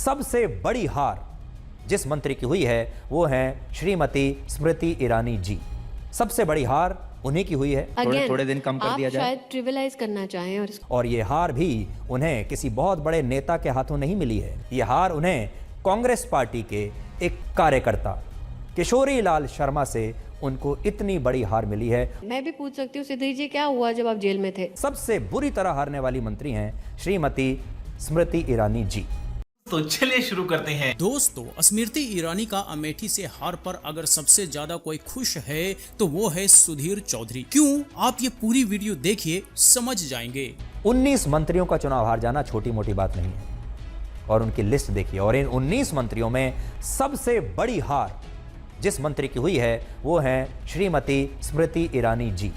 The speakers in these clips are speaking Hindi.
सबसे बड़ी हार जिस मंत्री की हुई है वो हैं श्रीमती स्मृति ईरानी जी। सबसे बड़ी हार उन्हीं की हुई है। थोड़े दिन कम कर दिया जाए। शायद ट्रिविलाइज करना चाहें और ये हार भी उन्हें किसी बहुत बड़े नेता के हाथों नहीं मिली है। ये हार उन्हें कांग्रेस पार्टी के एक कार्यकर्ता किशोरी लाल शर्मा से उनको इतनी बड़ी हार मिली है। मैं भी पूछ सकती हूँ सुधीर जी, क्या हुआ जब आप जेल में थे? सबसे बुरी तरह हारने वाली मंत्री हैं श्रीमती स्मृति ईरानी जी। तो चलिए शुरू करते हैं। दोस्तों, स्मृति ईरानी का अमेठी से हार पर अगर सबसे ज्यादा कोई खुश है तो वो है सुधीर चौधरी। क्यों? आप ये पूरी वीडियो देखिए, समझ जाएंगे। 19 मंत्रियों का चुनाव हार जाना छोटी मोटी बात नहीं है और उनकी लिस्ट देखिए। और इन 19 मंत्रियों में सबसे बड़ी हार जिस मंत्री की हुई है वो हैं श्रीमती स्मृति ईरानी जी।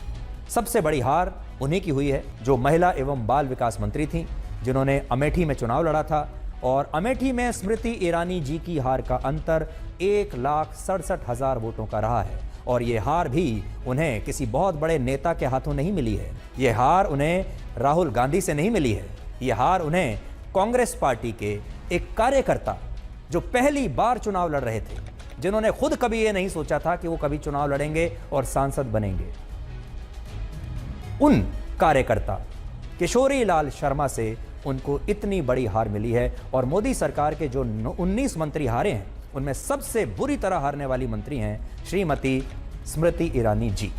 सबसे बड़ी हार उन्हीं की हुई है जो महिला एवं बाल विकास मंत्री थी, जिन्होंने अमेठी में चुनाव लड़ा था। और अमेठी में स्मृति ईरानी जी की हार का अंतर 1,67,000 वोटों का रहा है। और ये हार भी उन्हें किसी बहुत बड़े नेता के हाथों नहीं मिली है। ये हार उन्हें राहुल गांधी से नहीं मिली है। ये हार उन्हें कांग्रेस पार्टी के एक कार्यकर्ता जो पहली बार चुनाव लड़ रहे थे, जिन्होंने खुद कभी ये नहीं सोचा था कि वो कभी चुनाव लड़ेंगे और सांसद बनेंगे, उन कार्यकर्ता किशोरी लाल शर्मा से उनको इतनी बड़ी हार मिली है। और मोदी सरकार के जो 19 मंत्री हारे हैं उनमें सबसे बुरी तरह हारने वाली मंत्री हैं श्रीमती स्मृति ईरानी जी।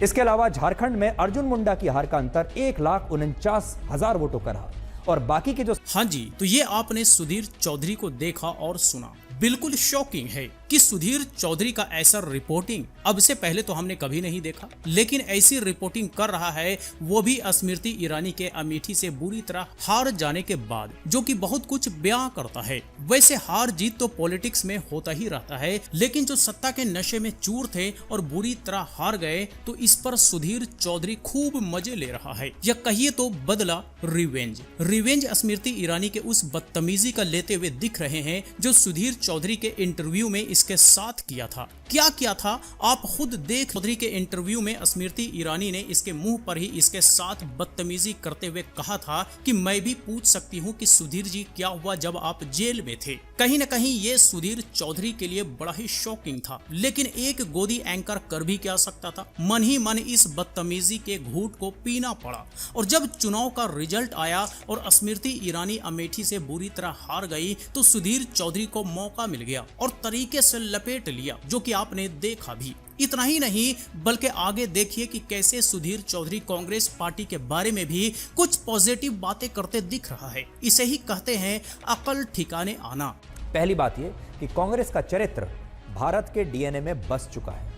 इसके अलावा झारखंड में अर्जुन मुंडा की हार का अंतर 1,49,000 वोटों का रहा। और बाकी के जो हाँ जी, तो ये आपने सुधीर चौधरी को देखा और सुना। बिल्कुल शॉकिंग है कि सुधीर चौधरी का ऐसा रिपोर्टिंग अब से पहले तो हमने कभी नहीं देखा, लेकिन ऐसी रिपोर्टिंग कर रहा है वो भी स्मृति ईरानी के अमेठी से बुरी तरह हार जाने के बाद, जो कि बहुत कुछ बयां करता है। वैसे हार जीत तो पॉलिटिक्स में होता ही रहता है, लेकिन जो सत्ता के नशे में चूर थे और बुरी तरह हार गए, तो इस पर सुधीर चौधरी खूब मजे ले रहा है, या कहिए तो बदला रिवेंज स्मृति ईरानी के उस बदतमीजी का लेते हुए दिख रहे हैं जो सुधीर चौधरी के इंटरव्यू में इसके साथ किया था। क्या किया था आप खुद देख। चौधरी के इंटरव्यू में स्मृति ईरानी ने इसके मुंह पर ही इसके साथ बदतमीजी करते हुए कहा था कि मैं भी पूछ सकती हूं कि सुधीर जी क्या हुआ जब आप जेल में थे। कहीं न कहीं ये सुधीर चौधरी के लिए बड़ा ही शॉकिंग था, लेकिन एक गोदी एंकर कर भी क्या सकता था। मन ही मन इस बदतमीजी के घूंट को पीना पड़ा। और जब चुनाव का रिजल्ट आया और स्मृति ईरानी अमेठी से बुरी तरह हार गई, तो सुधीर चौधरी को मौका मिल गया और तरीके से लपेट लिया, जो कि आपने देखा भी। इतना ही नहीं बल्कि आगे देखिए कि कैसे सुधीर चौधरी कांग्रेस पार्टी के बारे में भी कुछ पॉजिटिव बातें करते दिख रहा है। इसे ही कहते हैं अकल ठिकाने आना। पहली बात यह कि कांग्रेस का चरित्र भारत के डीएनए में बस चुका है।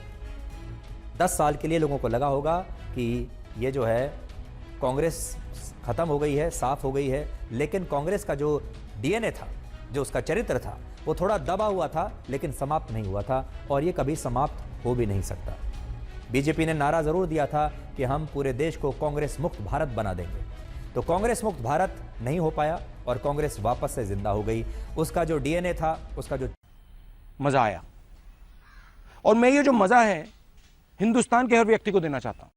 10 साल के लिए लोगों को लगा होगा कि ये जो है कांग्रेस खत्म हो गई है, साफ हो गई है, लेकिन कांग्रेस का जो डीएनए था, जो उसका चरित्र था, वो थोड़ा दबा हुआ था, लेकिन समाप्त नहीं हुआ था और ये कभी समाप्त हो भी नहीं सकता। बीजेपी ने नारा जरूर दिया था कि हम पूरे देश को कांग्रेस मुक्त भारत बना देंगे, तो कांग्रेस मुक्त भारत नहीं हो पाया और कांग्रेस वापस से जिंदा हो गई। उसका जो डीएनए था, उसका जो मजा आया, और मैं ये जो मजा है हिंदुस्तान के हर व्यक्ति को देना चाहता हूं।